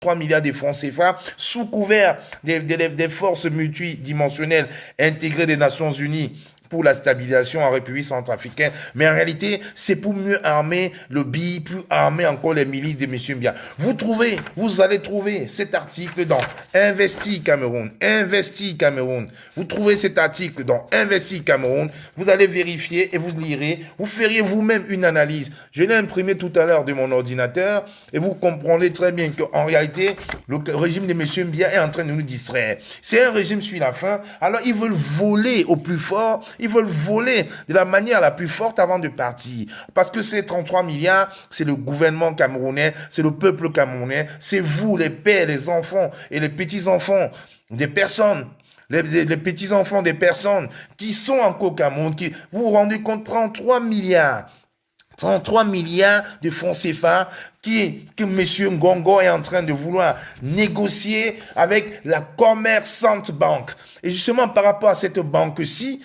3 milliards de francs CFA sous couvert des forces multidimensionnelles intégrées des Nations Unies pour la stabilisation en République centrafricaine, mais en réalité, c'est pour mieux armer le BI, plus armer encore les milices de M. Mbia. Vous allez trouver cet article dans Investi Cameroun, Investi Cameroun. Vous trouvez cet article dans Investi Cameroun, vous allez vérifier et vous lirez, vous feriez vous-même une analyse. Je l'ai imprimé tout à l'heure de mon ordinateur et vous comprendrez très bien qu'en réalité, le régime de M. Mbia est en train de nous distraire. C'est un régime sur la fin, alors ils veulent voler au plus fort. Ils veulent voler de la manière la plus forte avant de partir. Parce que ces 33 milliards, c'est le gouvernement camerounais, c'est le peuple camerounais, c'est vous, les pères, les enfants et les petits-enfants des personnes, les petits-enfants des personnes qui sont encore au Cameroun, qui vous vous rendez compte, 33 milliards de francs CFA que M. Ngongo est en train de vouloir négocier avec la Commerçante Banque. Et justement, par rapport à cette banque-ci,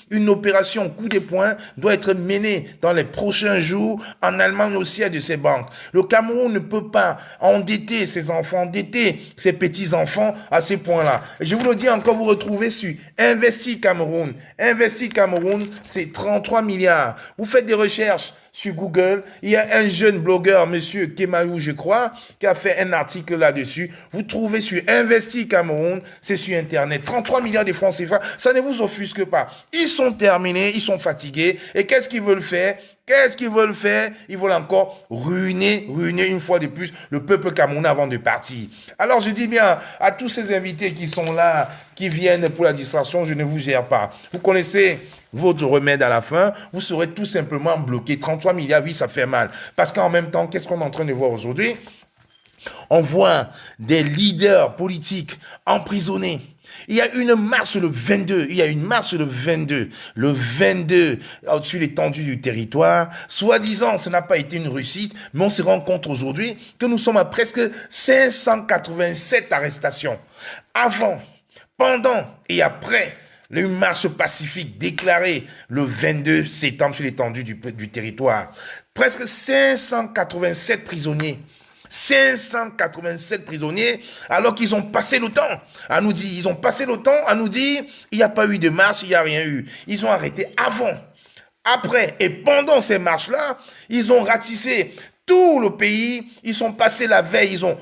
une opération coup de poing doit être menée dans les prochains jours en Allemagne aussi à de ces banques. Le Cameroun ne peut pas endetter ses enfants, endetter ses petits-enfants à ce point-là. Et je vous le dis encore, vous retrouvez sur Investi Cameroun. Investi Cameroun, c'est 33 milliards. Vous faites des recherches sur Google, il y a un jeune blogueur, monsieur Kemayou, je crois, qui a fait un article là-dessus. Vous trouvez sur Investi Cameroun, c'est sur Internet. 33 milliards de francs CFA, ça ne vous offusque pas. Ils sont terminés, ils sont fatigués. Et qu'est-ce qu'ils veulent faire? Ils veulent encore ruiner une fois de plus le peuple camerounais avant de partir. Alors je dis bien à tous ces invités qui sont là, qui viennent pour la distraction, je ne vous gère pas. Vous connaissez votre remède à la fin, vous serez tout simplement bloqué. 33 milliards, oui, ça fait mal. Parce qu'en même temps, qu'est-ce qu'on est en train de voir aujourd'hui? On voit des leaders politiques emprisonnés. Il y a une marche le 22, le 22, au-dessus de l'étendue du territoire. Soi-disant, ce n'a pas été une réussite, mais on se rend compte aujourd'hui que nous sommes à presque 587 arrestations. Avant, pendant et après une marche pacifique déclarée le 22 septembre sur l'étendue du territoire. Presque 587 prisonniers. 587 prisonniers, alors qu'ils ont passé le temps à nous dire, il n'y a pas eu de marche, il n'y a rien eu. Ils ont arrêté avant, après et pendant ces marches-là, ils ont ratissé tout le pays, ils sont passés la veille, ils ont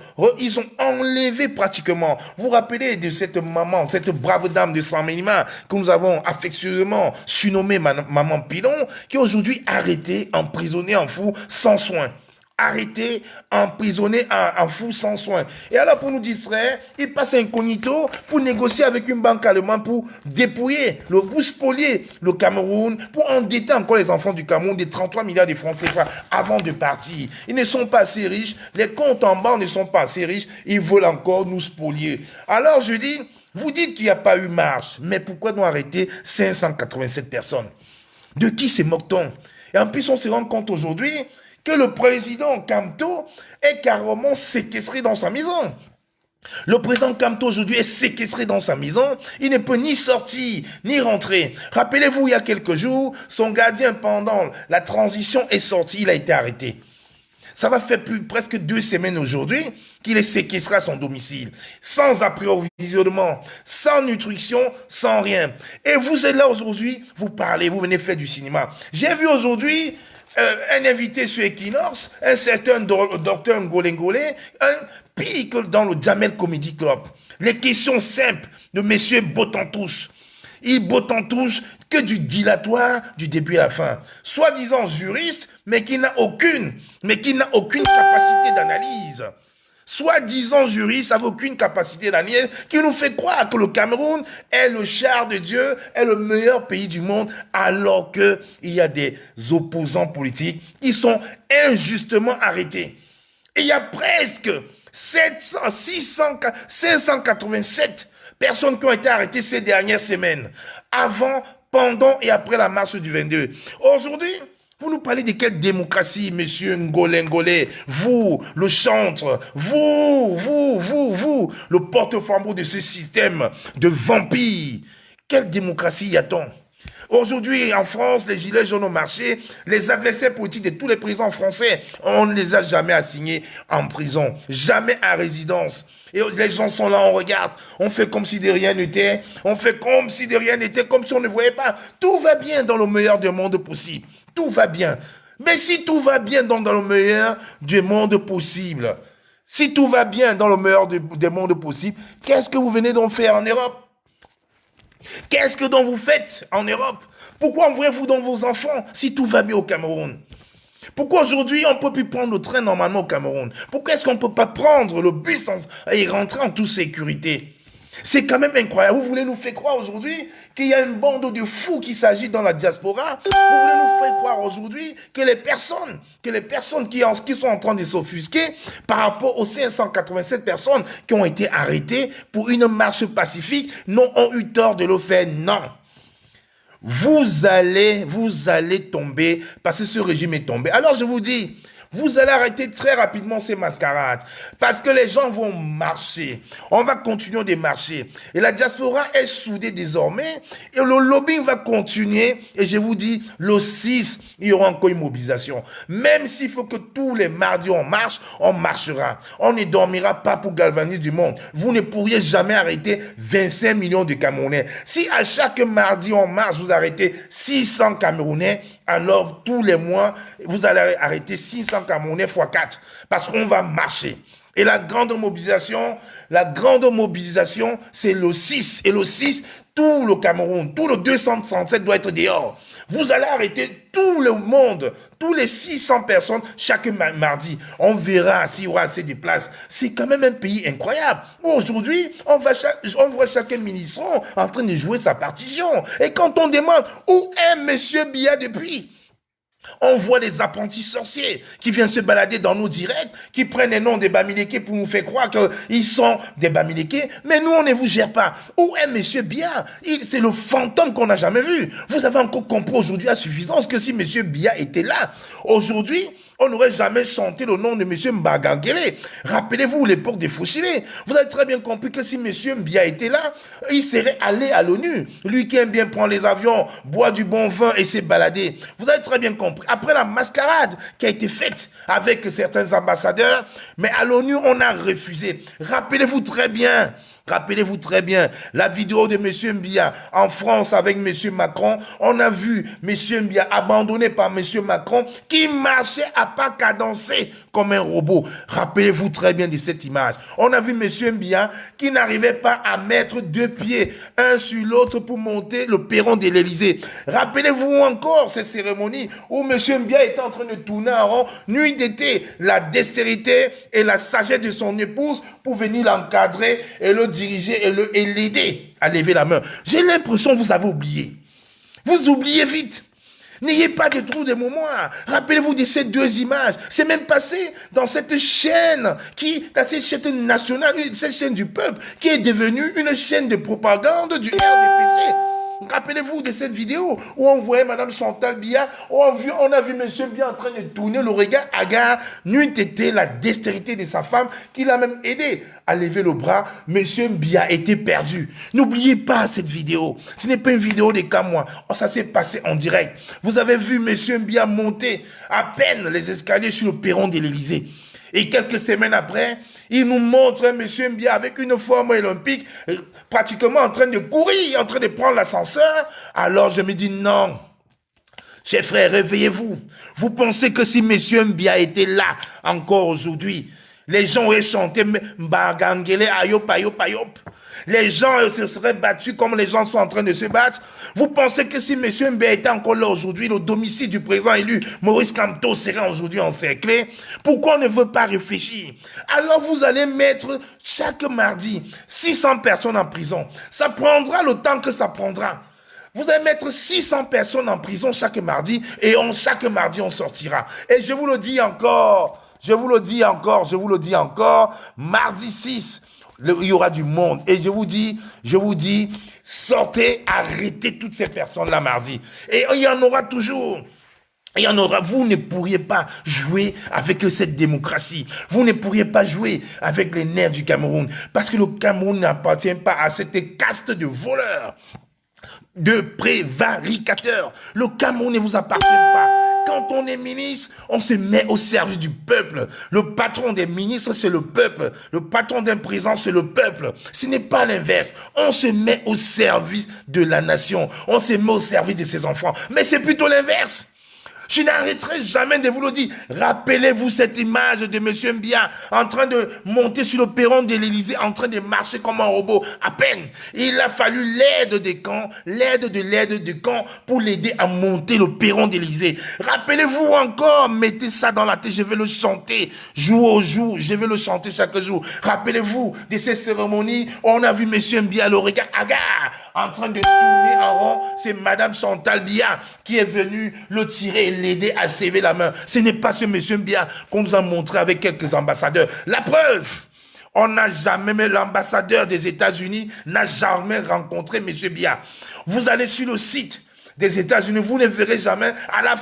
enlevé pratiquement. Vous vous rappelez de cette maman, cette brave dame de Saint-Ménima que nous avons affectueusement surnommée Maman Pilon, qui est aujourd'hui arrêtée, emprisonnée en fou, sans soin. Arrêté, emprisonné en fou sans soin. Et alors, pour nous distraire, il passe incognito pour négocier avec une banque allemande pour dépouiller, pour spolier le Cameroun, pour endetter encore les enfants du Cameroun des 33 milliards de francs CFA avant de partir. Ils ne sont pas assez riches, les comptes en banque ne sont pas assez riches, ils veulent encore nous spolier. Alors, je dis, vous dites qu'il n'y a pas eu marche, mais pourquoi nous arrêter 587 personnes? De qui se moque-t-on? Et en plus, on se rend compte aujourd'hui que le président Kamto est carrément séquestré dans sa maison. Le président Kamto aujourd'hui est séquestré dans sa maison. Il ne peut ni sortir, ni rentrer. Rappelez-vous, il y a quelques jours, son gardien pendant la transition est sorti, il a été arrêté. Ça va faire presque 2 semaines aujourd'hui qu'il est séquestré à son domicile, sans approvisionnement, sans nutrition, sans rien. Et vous êtes là aujourd'hui, vous parlez, vous venez faire du cinéma. J'ai vu aujourd'hui un invité sur Equinox, un certain docteur Ngolengole, un pire que dans le Jamel Comedy Club. Les questions simples de monsieur Botantouche. Il Botantouche que du dilatoire du début à la fin. Soi-disant juriste, mais qui n'a aucune capacité d'analyse. Soi-disant juriste avec aucune capacité d'analyse, qui nous fait croire que le Cameroun est le char de Dieu, est le meilleur pays du monde, alors qu'il y a des opposants politiques qui sont injustement arrêtés. Et il y a presque 587 personnes qui ont été arrêtées ces dernières semaines, avant, pendant et après la marche du 22. Aujourd'hui, vous nous parlez de quelle démocratie, monsieur Ngolengole? Vous, le chantre, vous, le porte-flambeau de ce système de vampires. Quelle démocratie y a-t-on? Aujourd'hui, en France, les gilets jaunes au marché, les adversaires politiques de tous les présidents français, on ne les a jamais assignés en prison, jamais à résidence. Et les gens sont là, on regarde, on fait comme si de rien n'était, on fait comme si de rien n'était, comme si on ne voyait pas. Tout va bien dans le meilleur des mondes possible. Tout va bien. Mais si tout va bien dans le meilleur des mondes possible, si tout va bien dans le meilleur des mondes possibles, qu'est-ce que vous venez donc faire en Europe? Qu'est-ce que donc vous faites en Europe? Pourquoi envoyez-vous donc vos enfants si tout va bien au Cameroun? Pourquoi aujourd'hui on ne peut plus prendre le train normalement au Cameroun? Pourquoi est-ce qu'on ne peut pas prendre le bus et rentrer en toute sécurité? C'est quand même incroyable. Vous voulez nous faire croire aujourd'hui qu'il y a une bande de fous qui s'agit dans la diaspora? Vous voulez nous faire croire aujourd'hui que les personnes qui sont en train de s'offusquer par rapport aux 587 personnes qui ont été arrêtées pour une marche pacifique ont eu tort de le faire? Non. Vous allez tomber parce que ce régime est tombé. Alors je vous dis, vous allez arrêter très rapidement ces mascarades parce que les gens vont marcher. On va continuer de marcher. Et la diaspora est soudée désormais et le lobbying va continuer. Et je vous dis, le 6, il y aura encore une mobilisation. Même s'il faut que tous les mardis on marche, on marchera. On ne dormira pas pour galvaniser du monde. Vous ne pourriez jamais arrêter 25 millions de Camerounais. Si à chaque mardi on marche, vous arrêtez 600 Camerounais, alors tous les mois, vous allez arrêter 600 Camerounais x 4, parce qu'on va marcher. Et la grande mobilisation, c'est le 6. Et le 6, tout le Cameroun, tout le 237 doit être dehors. Vous allez arrêter tout le monde, tous les 600 personnes chaque mardi. On verra s'il y aura assez de places. C'est quand même un pays incroyable. Aujourd'hui, on voit chaque ministre en train de jouer sa partition. Et quand on demande où est Monsieur Biya depuis, on voit des apprentis sorciers qui viennent se balader dans nos directs, qui prennent les noms des Bamileke pour nous faire croire qu'ils sont des Bamileke, mais nous, on ne vous gère pas. Où est Monsieur Biya? C'est le fantôme qu'on n'a jamais vu. Vous avez encore compris aujourd'hui à suffisance que si Monsieur Biya était là, aujourd'hui, on n'aurait jamais chanté le nom de M. Mbagangele. Rappelez-vous l'époque des Fouchilés. Vous avez très bien compris que si M. Biya était là, il serait allé à l'ONU. Lui qui aime bien prendre les avions, boire du bon vin et se balader. Vous avez très bien compris. Après la mascarade qui a été faite avec certains ambassadeurs, mais à l'ONU, on a refusé. Rappelez-vous très bien la vidéo de M. Biya en France avec M. Macron. On a vu M. Biya abandonné par M. Macron qui marchait à pas cadencé comme un robot. Rappelez-vous très bien de cette image. On a vu M. Biya qui n'arrivait pas à mettre 2 pieds un sur l'autre pour monter le perron de l'Élysée. Rappelez-vous encore ces cérémonies où M. Biya était en train de tourner en rond, nuit d'été, la dextérité et la sagesse de son épouse pour venir l'encadrer et le diriger et l'aider à lever la main. J'ai l'impression que vous avez oublié. Vous oubliez vite. N'ayez pas de trou de mémoire. Rappelez-vous de ces 2 images. C'est même passé dans cette chaîne dans cette chaîne nationale, cette chaîne du peuple, qui est devenue une chaîne de propagande du RDPC. Rappelez-vous de cette vidéo où on voyait Mme Chantal Biya, on a vu M. Biya en train de tourner le regard hagard. N'eût été la dextérité de sa femme qui l'a même aidé à lever le bras. M. Biya était perdu. N'oubliez pas cette vidéo. Ce n'est pas une vidéo de Kamois. Oh, ça s'est passé en direct. Vous avez vu M. Biya monter à peine les escaliers sur le perron de l'Élysée. Et quelques semaines après, il nous montre M. Biya avec une forme olympique, pratiquement en train de courir, en train de prendre l'ascenseur. Alors je me dis non. Chers frères, réveillez-vous. Vous pensez que si M. Biya était là encore aujourd'hui, les gens auraient chanté Mbagangele Ayop Ayop Ayop. Les gens se seraient battus comme les gens sont en train de se battre. Vous pensez que si M. Biya était encore là aujourd'hui, le domicile du président élu, Maurice Kamto, serait aujourd'hui encerclé? Pourquoi on ne veut pas réfléchir? Alors vous allez mettre chaque mardi 600 personnes en prison. Ça prendra le temps que ça prendra. Vous allez mettre 600 personnes en prison chaque mardi et chaque mardi on sortira. Et je vous le dis encore, mardi 6, il y aura du monde. Et je vous dis, sortez, arrêtez toutes ces personnes-là mardi. Et il y en aura toujours. Vous ne pourriez pas jouer avec cette démocratie. Vous ne pourriez pas jouer avec les nerfs du Cameroun. Parce que le Cameroun n'appartient pas à cette caste de voleurs. de prévaricateurs. Le Cameroun ne vous appartient pas. Quand on est ministre, on se met au service du peuple. Le patron des ministres, c'est le peuple. Le patron d'un président, c'est le peuple. Ce n'est pas l'inverse. On se met au service de la nation. On se met au service de ses enfants. Mais c'est plutôt l'inverse. Je n'arrêterai jamais de vous le dire. Rappelez-vous cette image de M. Mbia en train de monter sur le perron de l'Élysée, en train de marcher comme un robot. À peine. Il a fallu l'aide des camps, l'aide du camp pour l'aider à monter le perron de l'Élysée. Rappelez-vous encore, mettez ça dans la tête, je vais le chanter jour au jour, je vais le chanter chaque jour. Rappelez-vous de ces cérémonies, on a vu M. Mbia, le regard hagard, en train de tourner en rond. C'est Madame Chantal Biya qui est venue le tirer, l'aider à serrer la main. Ce n'est pas ce monsieur Mbia qu'on nous a montré avec quelques ambassadeurs. La preuve, on n'a jamais, mais l'ambassadeur des États-Unis n'a jamais rencontré monsieur Biya. Vous allez sur le site des États-Unis, vous ne verrez jamais à la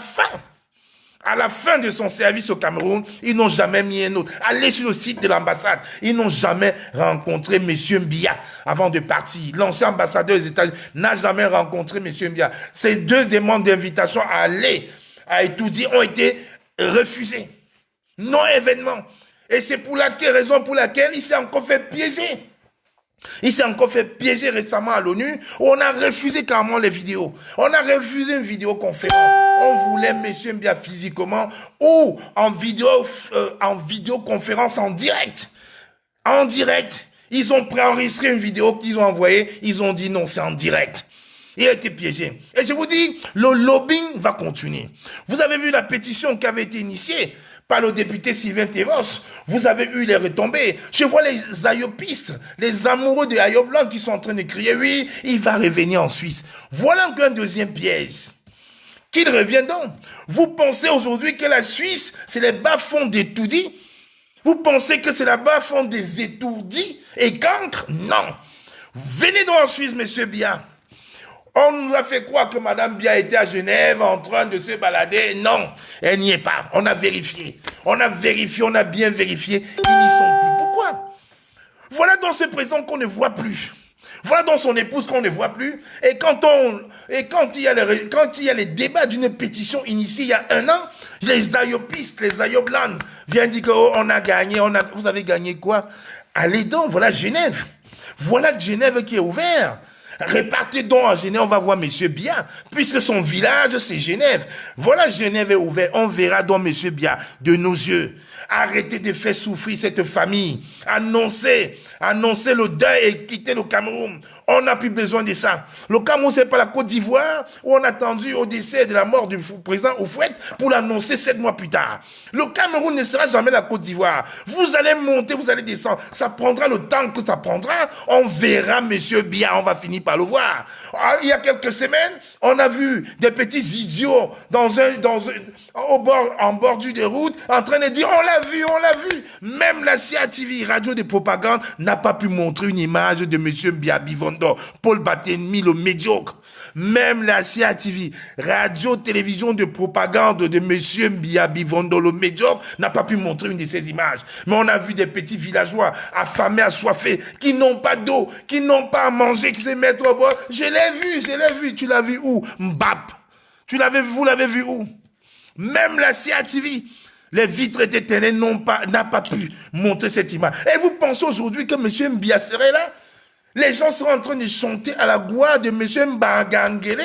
fin de son service au Cameroun, ils n'ont jamais mis un autre. Allez sur le site de l'ambassade. Ils n'ont jamais rencontré M. Mbia avant de partir. L'ancien ambassadeur des États-Unis n'a jamais rencontré M. Mbia. Ces deux demandes d'invitation à aller à étudier ont été refusées. Non événement. Et c'est pour laquelle raison pour laquelle il s'est encore fait piéger. Il s'est encore fait piéger récemment à l'ONU où on a refusé carrément les vidéos. On a refusé une vidéoconférence. On voulait M. Mbia physiquement ou en vidéoconférence en direct. En direct. Ils ont préenregistré une vidéo qu'ils ont envoyée. Ils ont dit non, c'est en direct. Il a été piégé. Et je vous dis, le lobbying va continuer. Vous avez vu la pétition qui avait été initiée par le député Sylvain Thévos. Vous avez eu les retombées. Je vois les ayopistes, les amoureux de Ayo Blanc qui sont en train de crier, oui, il va revenir en Suisse. Voilà un deuxième piège. Qu'il revienne donc. Vous pensez aujourd'hui que la Suisse, c'est les bas-fonds d'étourdis? Vous pensez que c'est la bas-fond des étourdis et cancres? Non. Venez donc en Suisse, monsieur Biya. On nous a fait croire que Madame Biya était à Genève en train de se balader. Non, elle n'y est pas. On a vérifié. On a bien vérifié. Ils n'y sont plus. Pourquoi? Voilà dans ce président qu'on ne voit plus. Voilà dans son épouse qu'on ne voit plus. Et quand il y a les débats d'une pétition initiée il y a 1 an, les ayopistes, les ayoblands viennent dire que oh, on a gagné. Vous avez gagné quoi? Allez donc, voilà Genève. Voilà Genève qui est ouvert. Répartez donc à Genève, on va voir monsieur Biya, puisque son village, c'est Genève. Voilà, Genève est ouvert, on verra donc monsieur Biya de nos yeux. Arrêtez de faire souffrir cette famille. Annoncez le deuil et quittez le Cameroun. On n'a plus besoin de ça. Le Cameroun, c'est pas la Côte d'Ivoire où on a attendu au décès de la mort du président Houphouët pour l'annoncer 7 mois plus tard. Le Cameroun ne sera jamais la Côte d'Ivoire. Vous allez monter, vous allez descendre. Ça prendra le temps que ça prendra. On verra monsieur Biya, on va finir par le voir. Il y a quelques semaines, on a vu des petits idiots en bordure de route en train de dire on l'a vu. Même la CIA-TV, radio de propagande, n'a pas pu montrer une image de monsieur Mbia Bivondo, Paul Batemi, le médiocre. Même la CIA-TV, radio-télévision de propagande de monsieur Mbia Bivondo, le médiocre, n'a pas pu montrer une de ces images. Mais on a vu des petits villageois affamés, assoiffés, qui n'ont pas d'eau, qui n'ont pas à manger, qui se mettent au bord. Je l'ai vu. Tu l'as vu où? Mbap. Vous l'avez vu où? Même la CIA-TV, les vitres éternelles n'a pas pu montrer cette image. Et vous pensez aujourd'hui que M. Mbia serait là? Les gens sont en train de chanter à la gloire de M. Mbangangele,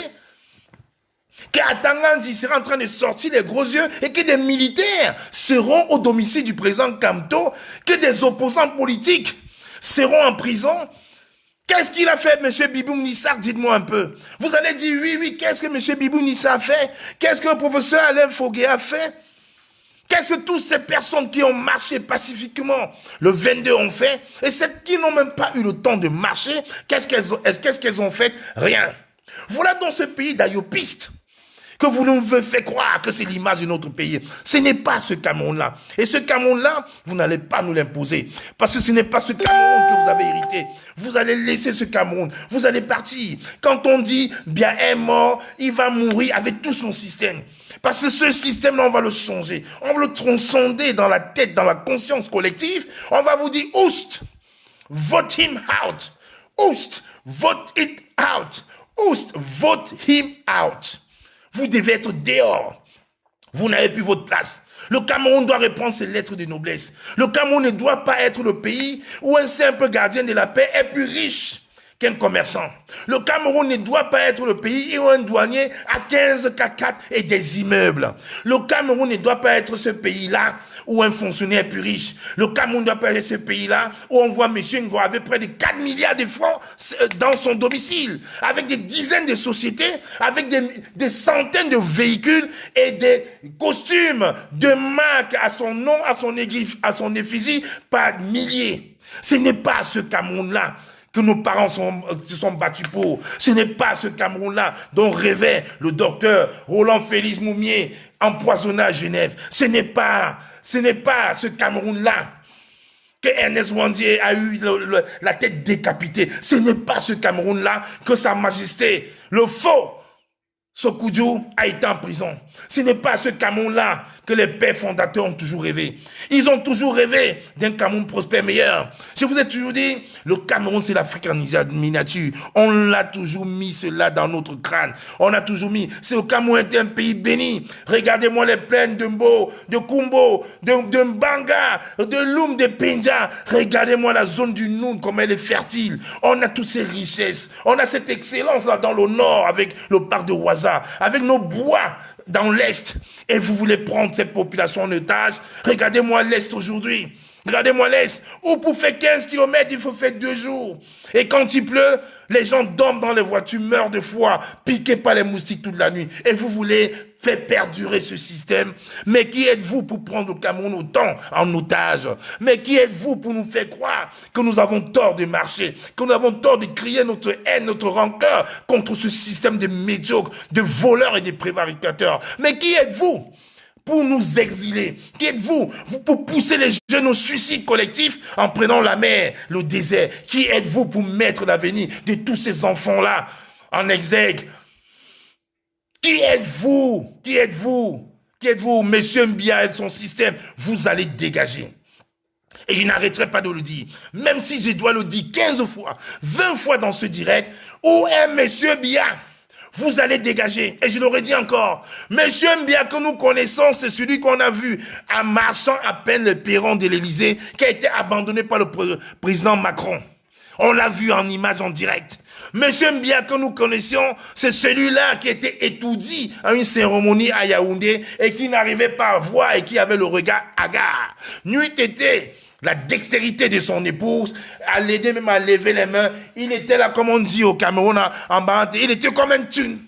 qu'à Tangandi sera en train de sortir les gros yeux et que des militaires seront au domicile du président Kamto, que des opposants politiques seront en prison. Qu'est-ce qu'il a fait, M. Bibou Nissar? Dites-moi un peu. Vous allez dire oui, qu'est-ce que M. Bibou Nissar a fait? Qu'est-ce que le professeur Alain Foguet a fait? Qu'est-ce que toutes ces personnes qui ont marché pacifiquement le 22 ont fait? Et celles qui n'ont même pas eu le temps de marcher, qu'est-ce qu'elles ont fait? Rien. Voilà dans ce pays d'ayopistes que vous nous faites croire que c'est l'image de notre pays. Ce n'est pas ce Cameroun-là. Et ce Cameroun-là, vous n'allez pas nous l'imposer. Parce que ce n'est pas ce Cameroun que vous avez hérité. Vous allez laisser ce Cameroun. Vous allez partir. Quand on dit, bien, est mort, il va mourir avec tout son système. Parce que ce système-là, on va le changer. On va le transcender dans la tête, dans la conscience collective. On va vous dire, oust, vote him out. Oust, vote it out. Oust, vote him out. Vous devez être dehors. Vous n'avez plus votre place. Le Cameroun doit reprendre ses lettres de noblesse. Le Cameroun ne doit pas être le pays où un simple gardien de la paix est plus riche qu'un commerçant. Le Cameroun ne doit pas être le pays où un douanier a 15 4x4 et des immeubles. Le Cameroun ne doit pas être ce pays-là où un fonctionnaire est plus riche. Le Cameroun ne doit pas être ce pays-là où on voit M. Ngo avec près de 4 milliards de francs dans son domicile, avec des dizaines de sociétés, avec des centaines de véhicules et des costumes de marque à son nom, à son effigie par milliers. Ce n'est pas ce Cameroun-là que nos parents se sont battus pour. Ce n'est pas ce Cameroun-là dont rêvait le docteur Roland Félix Moumier, empoisonné à Genève. Ce n'est pas ce Cameroun-là que Ernest Ouandié a eu la tête décapitée. Ce n'est pas ce Cameroun-là que Sa Majesté, le faux Sokudjo, a été en prison. Ce n'est pas ce Cameroun-là que les pères fondateurs ont toujours rêvé. Ils ont toujours rêvé d'un Cameroun prospère meilleur. Je vous ai toujours dit, le Cameroun, c'est l'Afrique en miniature. On l'a toujours mis cela dans notre crâne. On a toujours mis, c'est le Cameroun est un pays béni. Regardez-moi les plaines de Mbo, de Kumbo, de Mbanga, de Loum, de Pendja. Regardez-moi la zone du Noun, comme elle est fertile. On a toutes ces richesses. On a cette excellence là dans le nord avec le parc de Ouaza, avec nos bois dans l'Est, et vous voulez prendre cette population en otage. Regardez-moi l'Est aujourd'hui. Regardez-moi l'Est, où pour faire 15 km, il faut faire 2 jours. Et quand il pleut, les gens dorment dans les voitures, meurent de froid, piqués par les moustiques toute la nuit. Et vous voulez faire perdurer ce système. Mais qui êtes-vous pour prendre le Cameroun autant en otage? Mais qui êtes-vous pour nous faire croire que nous avons tort de marcher, que nous avons tort de crier notre haine, notre rancœur contre ce système de médiocres, de voleurs et de prévaricateurs? Mais qui êtes-vous pour nous exiler? Qui êtes-vous pour pousser les jeunes au suicide collectif en prenant la mer, le désert? Qui êtes-vous pour mettre l'avenir de tous ces enfants-là en exergue? Qui êtes-vous? Qui êtes-vous? Qui êtes-vous? Monsieur Mbia et son système, vous allez dégager. Et je n'arrêterai pas de le dire, même si je dois le dire 15 fois, 20 fois dans ce direct, où est Monsieur Mbia? Vous allez dégager. Et je l'aurais dit encore. Monsieur Mbia que nous connaissons, c'est celui qu'on a vu en marchant à peine le perron de l'Élysée, qui a été abandonné par le président Macron. On l'a vu en image en direct. Monsieur Mbia que nous connaissions, c'est celui-là qui était étourdi à une cérémonie à Yaoundé et qui n'arrivait pas à voir et qui avait le regard hagard. Nuit été, la dextérité de son épouse, à l'aider même à lever les mains. Il était là, comme on dit au Cameroun, en Banté, il était comme un thune.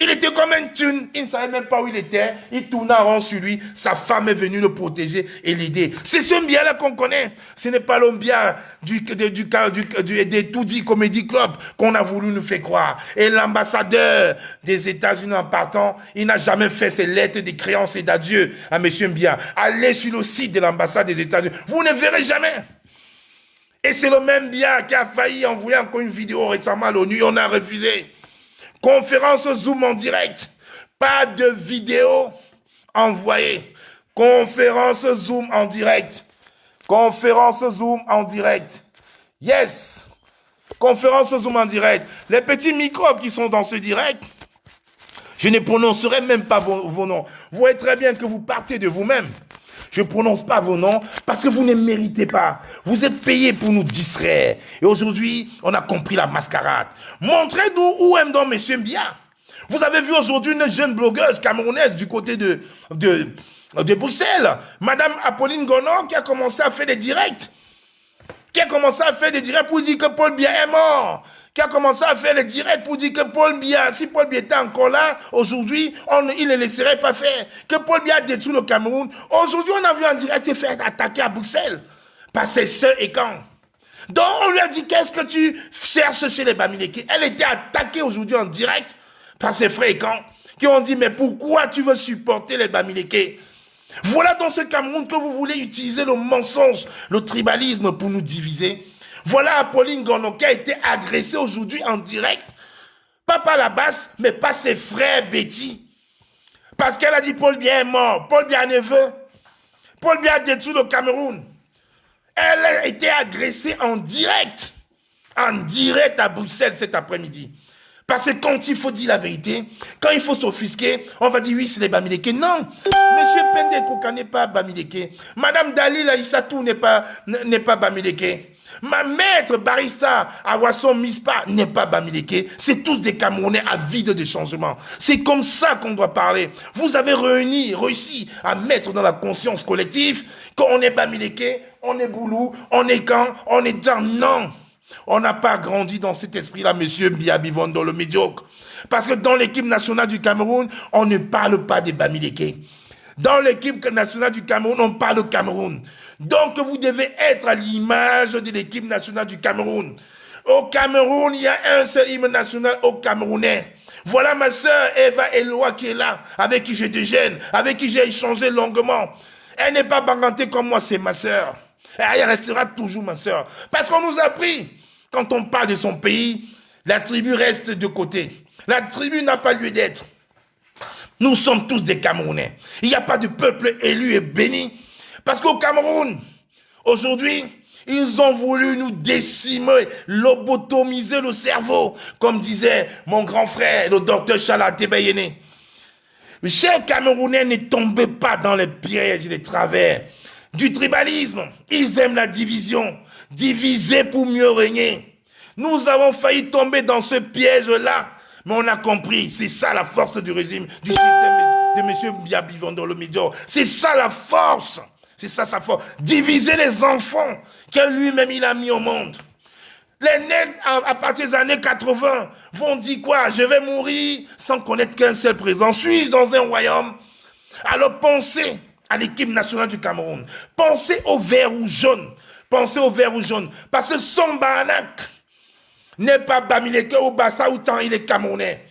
Il était comme un thune, il ne savait même pas où il était, il tournait en rond sur lui, sa femme est venue le protéger et l'aider. C'est ce Mbia-là qu'on connaît, ce n'est pas le Mbia des Toudi Comedy Club qu'on a voulu nous faire croire. Et l'ambassadeur des États-Unis en partant, il n'a jamais fait ses lettres de créance et d'adieu à M. Mbia. Allez sur le site de l'ambassade des États-Unis, vous ne verrez jamais. Et c'est le même Mbia qui a failli envoyer encore une vidéo récemment à l'ONU, on a refusé. Conférence Zoom en direct. Pas de vidéo envoyée. Conférence Zoom en direct. Conférence Zoom en direct. Yes. Conférence Zoom en direct. Les petits microbes qui sont dans ce direct, je ne prononcerai même pas vos noms. Vous voyez très bien que vous partez de vous-même. Je ne prononce pas vos noms parce que vous ne méritez pas. Vous êtes payés pour nous distraire. Et aujourd'hui, on a compris la mascarade. Montrez-nous où est donc M. Mbia. Vous avez vu aujourd'hui une jeune blogueuse camerounaise du côté de Bruxelles, Madame Apolline Gonon, qui a commencé à faire des directs. Qui a commencé à faire des directs pour dire que Paul Biya est mort. Qui a commencé à faire les directs pour dire que Paul Biya, si Paul Biya était encore là, aujourd'hui, il ne laisserait pas faire. Que Paul Biya détruit le Cameroun. Aujourd'hui, on a vu en direct se faire attaquer à Bruxelles par ses sœurs et camps. Donc, on lui a dit, qu'est-ce que tu cherches chez les Bamileke? Elle était attaquée aujourd'hui en direct par ses frères et camps qui ont dit, mais pourquoi tu veux supporter les Bamileke? Voilà dans ce Cameroun que vous voulez utiliser le mensonge, le tribalisme pour nous diviser. Voilà Apolline Gonon qui a été agressée aujourd'hui en direct, pas par la basse, mais par ses frères Betty. Parce qu'elle a dit Paul Biya est mort, Paul Biya ne veut. Paul Biya a détruit le Cameroun. Elle a été agressée en direct à Bruxelles cet après-midi, Parce que quand il faut dire la vérité, quand il faut s'offusquer, on va dire oui, c'est les Bamileke. Non, Monsieur Pende Kouka n'est pas Bamileke. Madame Dalila Issatou n'est pas Bamileke. Ma maître barista Awasson Mispa n'est pas Bamileke. C'est tous des Camerounais avides de changement. C'est comme ça qu'on doit parler. Vous avez réussi à mettre dans la conscience collective qu'on est Bamileke, on est Boulou, on est Kan, on est Djan. Non. On n'a pas grandi dans cet esprit-là, monsieur Biabivondo, le médiocre. Parce que dans l'équipe nationale du Cameroun, on ne parle pas des Bamileke. Dans l'équipe nationale du Cameroun, on parle au Cameroun. Donc, vous devez être à l'image de l'équipe nationale du Cameroun. Au Cameroun, il y a un seul hymne national au Camerounais. Voilà ma sœur Eva Eloi qui est là, avec qui je déjeune, avec qui j'ai échangé longuement. Elle n'est pas bangantée comme moi, c'est ma sœur. Elle restera toujours ma sœur. Parce qu'on nous a pris. Quand on parle de son pays, la tribu reste de côté. La tribu n'a pas lieu d'être. Nous sommes tous des Camerounais. Il n'y a pas de peuple élu et béni. Parce qu'au Cameroun, aujourd'hui, ils ont voulu nous décimer, lobotomiser le cerveau. Comme disait mon grand frère, le docteur Chala Tebeyene. Chers Camerounais, ne tombez pas dans les pièges et les travers du tribalisme. Ils aiment la division. Diviser pour mieux régner. Nous avons failli tomber dans ce piège-là. Mais on a compris. C'est ça la force du régime, du système de M. Biabivondo, le médior. C'est ça la force. C'est ça sa force. Diviser les enfants que lui-même il a mis au monde. Les nègres, à partir des années 80, vont dire quoi? Je vais mourir sans connaître qu'un seul président. Suis-je dans un royaume? Alors pensez à l'équipe nationale du Cameroun. Pensez au vert ou jaune. Pensez au vert ou jaune. Parce que son Baranak n'est pas Bamileke ou Bassa ou tant il est Camerounais.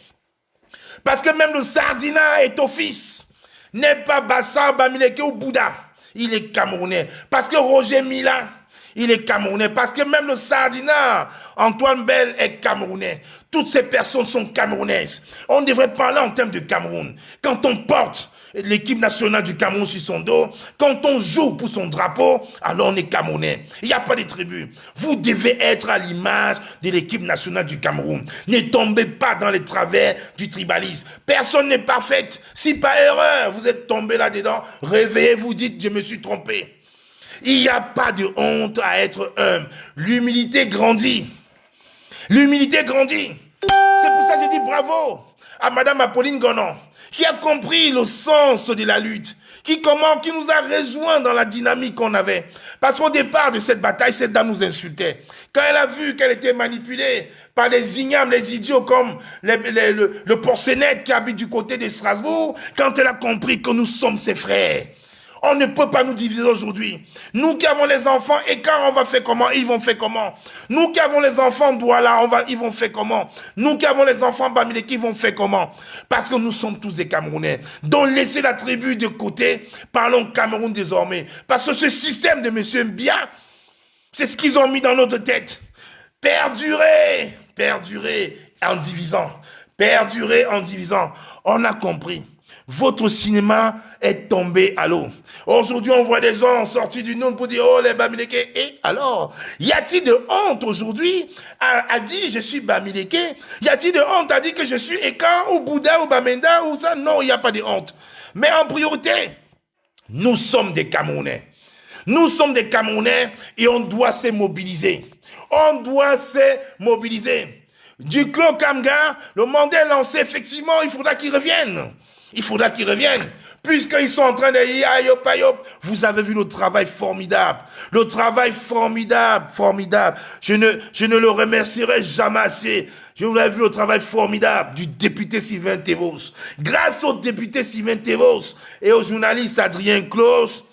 Parce que même le Sardina est office. N'est pas Bassa, Bamileke ou Bouddha. Il est Camerounais. Parce que Roger Mila, il est Camerounais. Parce que même le Sardina, Antoine Bell est Camerounais. Toutes ces personnes sont Camerounaises. On devrait parler en termes de Cameroun. Quand on porte l'équipe nationale du Cameroun sur son dos, quand on joue pour son drapeau, alors on est Camerounais. Il n'y a pas de tribu. Vous devez être à l'image de l'équipe nationale du Cameroun. Ne tombez pas dans les travers du tribalisme. Personne n'est parfaite. Si par erreur vous êtes tombé là-dedans, réveillez-vous, dites je me suis trompé. Il n'y a pas de honte à être humble. L'humilité grandit. L'humilité grandit. C'est pour ça que je dis bravo à Madame Apolline Gonon, qui a compris le sens de la lutte, qui nous a rejoints dans la dynamique qu'on avait. Parce qu'au départ de cette bataille, cette dame nous insultait. Quand elle a vu qu'elle était manipulée par les ignames, les idiots comme le porcenette qui habite du côté de Strasbourg, quand elle a compris que nous sommes ses frères, on ne peut pas nous diviser aujourd'hui. Nous qui avons les enfants, et quand on va faire comment, ils vont faire comment. Nous qui avons les enfants Douala, ils vont faire comment. Nous qui avons les enfants Bamileke, ils vont faire comment. Parce que nous sommes tous des Camerounais. Donc laissez la tribu de côté, parlons Cameroun désormais. Parce que ce système de M. Mbia, c'est ce qu'ils ont mis dans notre tête. Perdurer en divisant. Perdurer en divisant. On a compris. Votre cinéma est tombé à l'eau. Aujourd'hui, on voit des gens sortis du Noun pour dire « Oh, les Bamileke ». Et alors, y a-t-il de honte aujourd'hui à dire « Je suis Bamileke » Y a-t-il de honte à dire que je suis Ekan ou Bouddha ou Bamenda ou ça? Non, il n'y a pas de honte. Mais en priorité, nous sommes des Camerounais. Nous sommes des Camerounais et on doit se mobiliser. On doit se mobiliser. Duclos Kamga, le mandat est lancé, effectivement, il faudra qu'il revienne. Il faudra qu'ils reviennent. Puisqu'ils sont en train de dire ayop, ayop. Vous avez vu le travail formidable. Le travail formidable, formidable. Je ne le remercierai jamais assez. Je vous ai vu le travail formidable du député Sylvain Thévos. Grâce au député Sylvain Thévos et au journaliste Adrien Claus,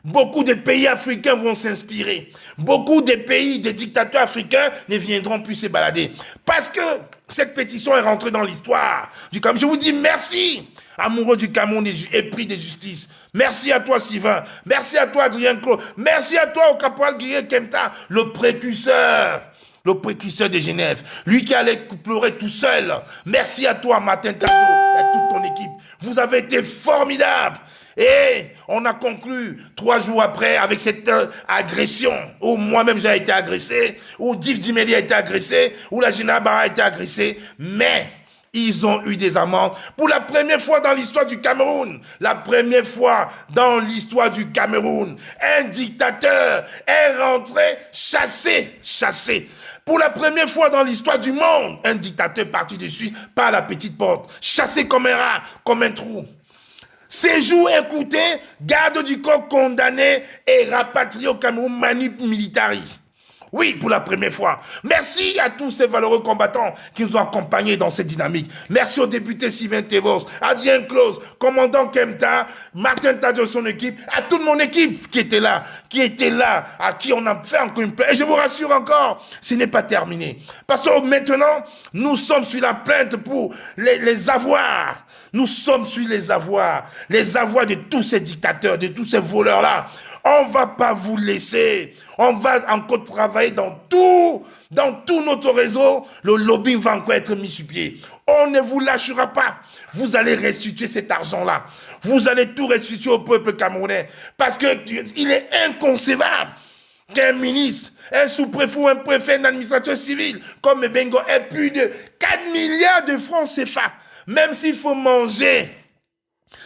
beaucoup de pays africains vont s'inspirer. Beaucoup de pays, des dictateurs africains ne viendront plus se balader. Parce que cette pétition est rentrée dans l'histoire du Cameroun. Je vous dis merci, amoureux du Cameroun épris de justice. Merci à toi, Sylvain. Merci à toi, Adrien Claude. Merci à toi, au caporal Guillet Kemta, le précurseur de Genève. Lui qui allait pleurer tout seul. Merci à toi, Martin Tadjo, et à toute ton équipe. Vous avez été formidables. Et on a conclu 3 jours après avec cette agression, où moi-même j'ai été agressé, où Div Dimeli a été agressé, où la Gina Barra a été agressée, mais ils ont eu des amendes pour la première fois dans l'histoire du Cameroun. La première fois dans l'histoire du Cameroun. Un dictateur est rentré chassé. Pour la première fois dans l'histoire du monde, un dictateur parti dessus par la petite porte, chassé comme un rat, comme un trou. Séjour écouté, garde du corps condamné et rapatrié au Cameroun manu militari. Oui, pour la première fois. Merci à tous ces valeureux combattants qui nous ont accompagnés dans cette dynamique. Merci au député Sylvain Tevos, à Dien Claus, commandant Kemta, Martin Tadjo, son équipe, à toute mon équipe qui était là, à qui on a fait encore une plainte. Et je vous rassure encore, ce n'est pas terminé. Parce que maintenant, nous sommes sur la plainte pour les avoirs. Nous sommes sur les avoirs de tous ces dictateurs, de tous ces voleurs-là. On ne va pas vous laisser. On va encore travailler dans tout notre réseau. Le lobbying va encore être mis sur pied. On ne vous lâchera pas. Vous allez restituer cet argent-là. Vous allez tout restituer au peuple camerounais. Parce qu'il est inconcevable qu'un ministre, un sous-préfet ou un préfet d'administration civile comme Bengo ait plus de 4 milliards de francs CFA. Même s'il faut manger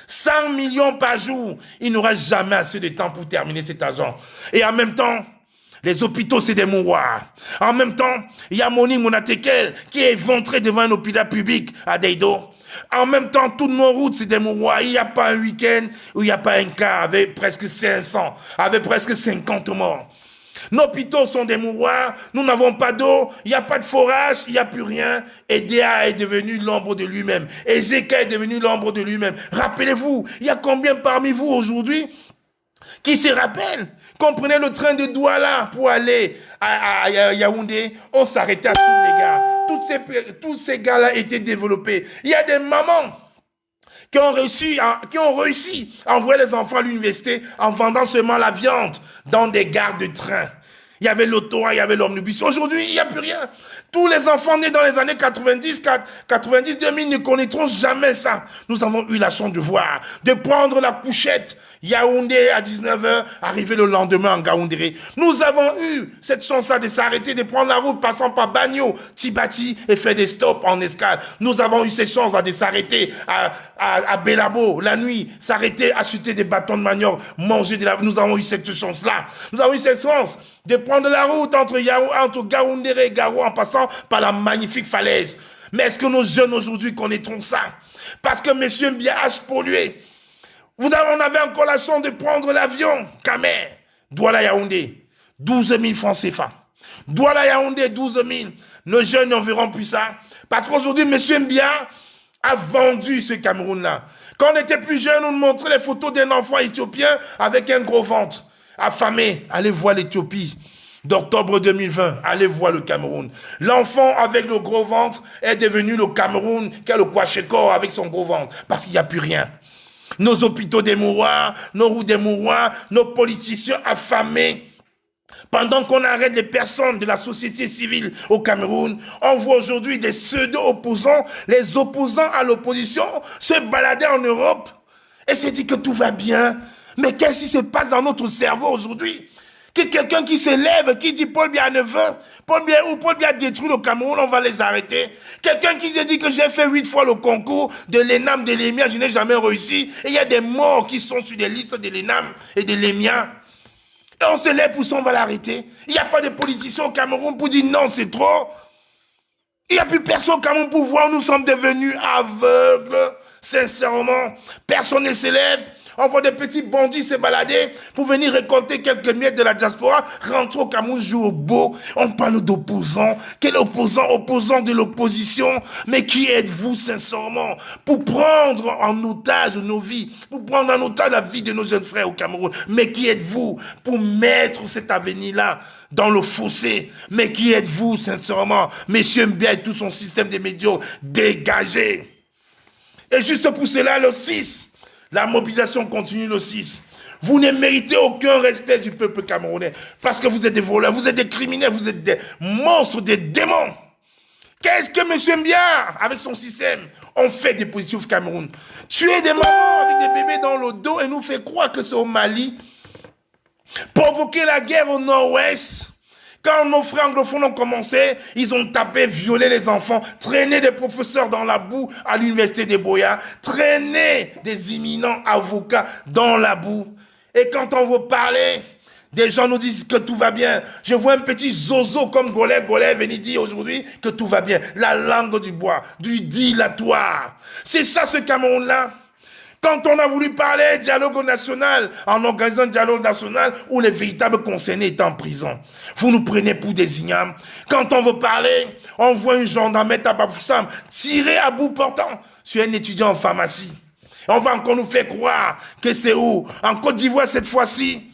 100 millions par jour, il n'aura jamais assez de temps pour terminer cet argent. Et en même temps, les hôpitaux, c'est des mouroirs. En même temps, il y a Moni Monatekel qui est éventré devant un hôpital public à Deido. En même temps, toutes nos routes, c'est des mouroirs. Il n'y a pas un week-end où il n'y a pas un cas avec presque 500, avec presque 50 morts. Nos hôpitaux sont des mouroirs, nous n'avons pas d'eau, il n'y a pas de forage, il n'y a plus rien. Et DA est devenu l'ombre de lui-même. Et Zeka est devenu l'ombre de lui-même. Rappelez-vous, il y a combien parmi vous aujourd'hui qui se rappellent qu'on prenait le train de Douala pour aller à Yaoundé, on s'arrêtait à tous les gars. Tous ces gars-là étaient développés. Il y a des mamans qui ont réussi à envoyer les enfants à l'université en vendant seulement la viande dans des gares de train. Il y avait l'auto, il y avait l'omnibus. Aujourd'hui, il n'y a plus rien. Tous les enfants nés dans les années 90, 2000 ne connaîtront jamais ça. Nous avons eu la chance de voir, de prendre la couchette Yaoundé à 19h, arriver le lendemain en Gaoundéré. Nous avons eu cette chance-là de s'arrêter, de prendre la route passant par Bagno, Tibati et faire des stops en escale. Nous avons eu cette chance-là de s'arrêter à Belabo la nuit, s'arrêter, acheter des bâtons de manioc, manger de la... Nous avons eu cette chance-là. Nous avons eu cette chance de prendre la route entre Gaoundéré et Garo en passant par la magnifique falaise. Mais est-ce que nos jeunes aujourd'hui connaîtront ça? Parce que M. Mbia a pollué. On avait encore la chance de prendre l'avion. Kamer, Douala Yaoundé, 12 000 francs CFA. Douala Yaoundé, 12 000. Nos jeunes n'en verront plus ça. Parce qu'aujourd'hui, M. Mbia a vendu ce Cameroun-là. Quand on était plus jeunes, on nous montrait les photos d'un enfant éthiopien avec un gros ventre. Affamé, allez voir l'Éthiopie d'octobre 2020, allez voir le Cameroun. L'enfant avec le gros ventre est devenu le Cameroun qui a le Kwasheko avec son gros ventre, parce qu'il n'y a plus rien. Nos hôpitaux des mouroirs, nos routes des mouroirs, nos politiciens affamés. Pendant qu'on arrête les personnes de la société civile au Cameroun, on voit aujourd'hui des pseudo-opposants, les opposants à l'opposition, se balader en Europe et se dire que tout va bien. Mais qu'est-ce qui se passe dans notre cerveau aujourd'hui? Que quelqu'un qui s'élève, qui dit Paul Biya ne veut, Paul Biya détruit le Cameroun, on va les arrêter. Quelqu'un qui se dit que j'ai fait 8 fois le concours de l'ENAM, de l'EMIA, je n'ai jamais réussi. Et il y a des morts qui sont sur des listes de l'ENAM et de l'EMIA. Et on se lève pour ça, on va l'arrêter. Il n'y a pas de politiciens au Cameroun pour dire non, c'est trop. Il n'y a plus personne au Cameroun pour voir, nous sommes devenus aveugles. Sincèrement, personne ne s'élève. On voit des petits bandits se balader pour venir récolter quelques miettes de la diaspora, rentrer au Cameroun, jouer au beau. On parle d'opposants. Quel opposant? Opposant de l'opposition. Mais qui êtes-vous sincèrement pour prendre en otage nos vies, pour prendre en otage la vie de nos jeunes frères au Cameroun? Mais qui êtes-vous pour mettre cet avenir-là dans le fossé? Mais qui êtes-vous sincèrement? Monsieur Mbia et tout son système de médias, dégagez. Et juste pour cela, le 6, la mobilisation continue le 6. Vous ne méritez aucun respect du peuple camerounais parce que vous êtes des voleurs, vous êtes des criminels, vous êtes des monstres, des démons. Qu'est-ce que M. Biya, avec son système, on fait des positifs au Cameroun? Tuer des mamans avec des bébés dans le dos et nous fait croire que c'est au Mali. Provoquer la guerre au nord-ouest. Quand nos frères anglophones ont commencé, ils ont tapé, violé les enfants, traîné des professeurs dans la boue à l'université des Boya, traîné des éminents avocats dans la boue. Et quand on veut parler, des gens nous disent que tout va bien. Je vois un petit zozo comme Goleb venir dire aujourd'hui que tout va bien. La langue du bois, du dilatoire. C'est ça ce Cameroun-là. Quand on a voulu parler dialogue national, en organisant un dialogue national où les véritables concernés étaient en prison. Vous nous prenez pour des ignames. Quand on veut parler, on voit un gendarme à Bafoussam tirer à bout portant sur un étudiant en pharmacie. On va encore nous faire croire que c'est où? En Côte d'Ivoire cette fois-ci.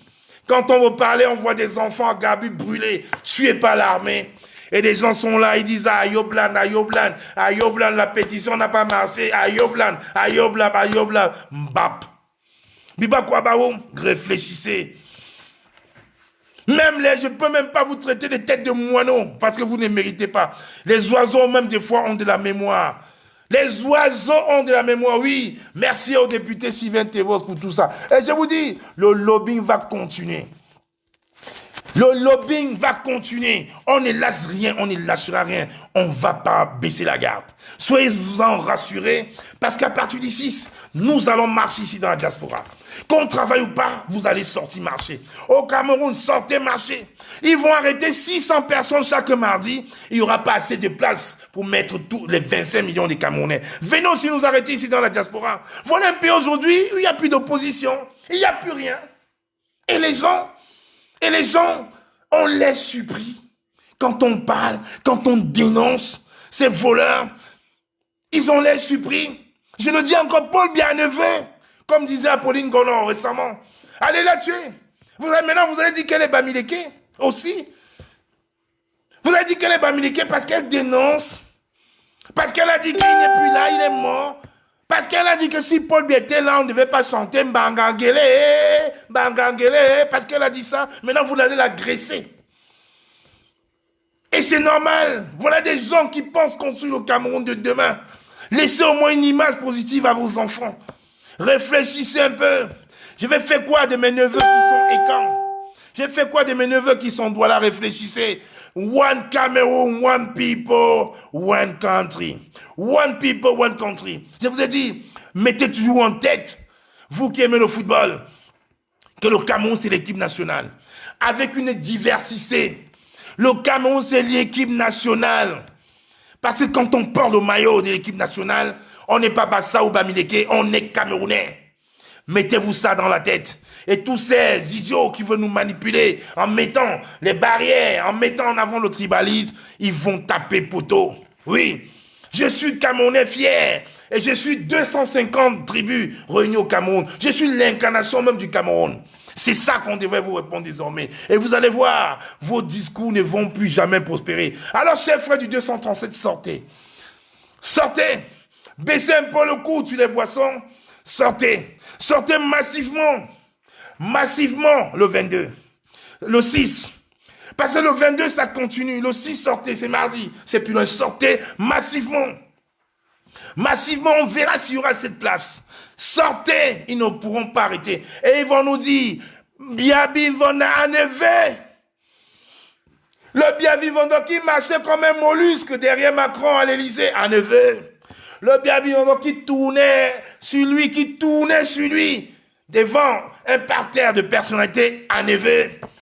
Quand on veut parler, on voit des enfants à Gabi brûlés, tués par l'armée. Et des gens sont là, ils disent Ayoblan, Ayoblan, Ayoblan, la pétition n'a pas marché, Ayoblan, Ayoblan, Ayoblan, Mbap. Biba Kouabaou, réfléchissez. Même je ne peux même pas vous traiter de tête de moineau, parce que vous ne méritez pas. Les oiseaux, même des fois, ont de la mémoire. Les oiseaux ont de la mémoire, oui. Merci au député Sylvain Thévos pour tout ça. Et je vous dis, le lobbying va continuer. Le lobbying va continuer. On ne lâche rien, on ne lâchera rien. On ne va pas baisser la garde. Soyez-en rassurés, parce qu'à partir d'ici, nous allons marcher ici dans la diaspora. Qu'on travaille ou pas, vous allez sortir marcher. Au Cameroun, sortez marcher. Ils vont arrêter 600 personnes chaque mardi. Il n'y aura pas assez de place pour mettre tous les 25 millions de Camerounais. Venez aussi nous arrêter ici dans la diaspora. Voilà un pays aujourd'hui où il n'y a plus d'opposition. Il n'y a plus rien. Et les gens, on les supplie. Quand on parle, quand on dénonce ces voleurs, ils ont les supplie. Je le dis encore, Paul Biya-Neveu, comme disait Apolline Gonon récemment. Allez la tuer. Maintenant, vous allez dire qu'elle est Bamileke aussi. Vous avez dit qu'elle est Bamileke parce qu'elle dénonce. Parce qu'elle a dit qu'il n'est plus là, il est mort. Parce qu'elle a dit que si Paul Biya était là, on ne devait pas chanter Mbangangele, Mbangangele. Parce qu'elle a dit ça. Maintenant, vous allez l'agresser. Et c'est normal. Voilà des gens qui pensent construire le Cameroun de demain. Laissez au moins une image positive à vos enfants. Réfléchissez un peu. Je vais faire quoi de mes neveux qui sont écans? Je vais faire quoi de mes neveux qui sont Douala? Réfléchissez. One Cameroon, one people, one country. One people, one country. Je vous ai dit, mettez toujours en tête, vous qui aimez le football, que le Cameroun, c'est l'équipe nationale. Avec une diversité. Le Cameroun, c'est l'équipe nationale. Parce que quand on porte le maillot de l'équipe nationale, on n'est pas Bassa ou Bamileke, on est Camerounais. Mettez-vous ça dans la tête. Et tous ces idiots qui veulent nous manipuler en mettant les barrières, en mettant en avant le tribalisme, ils vont taper poteau. Oui, je suis Camerounais fier. Et je suis 250 tribus réunies au Cameroun. Je suis l'incarnation même du Cameroun. C'est ça qu'on devrait vous répondre désormais. Et vous allez voir, vos discours ne vont plus jamais prospérer. Alors, chers frères du 237, sortez. Sortez. Baissez un peu le coude sur les boissons. Sortez. Sortez massivement. Massivement le 22. Le 6. Parce que le 22, ça continue. Le 6, sortez. C'est mardi. C'est plus loin. Sortez massivement. Massivement, on verra s'il y aura cette place. Sortez, ils ne pourront pas arrêter. Et ils vont nous dire, Biya Vivanda en effet. Le Biya Vivanda qui marchait comme un mollusque derrière Macron à l'Élysée, en effet. Le Biya Vivanda qui tournait sur lui, devant un parterre de personnalités, en effet.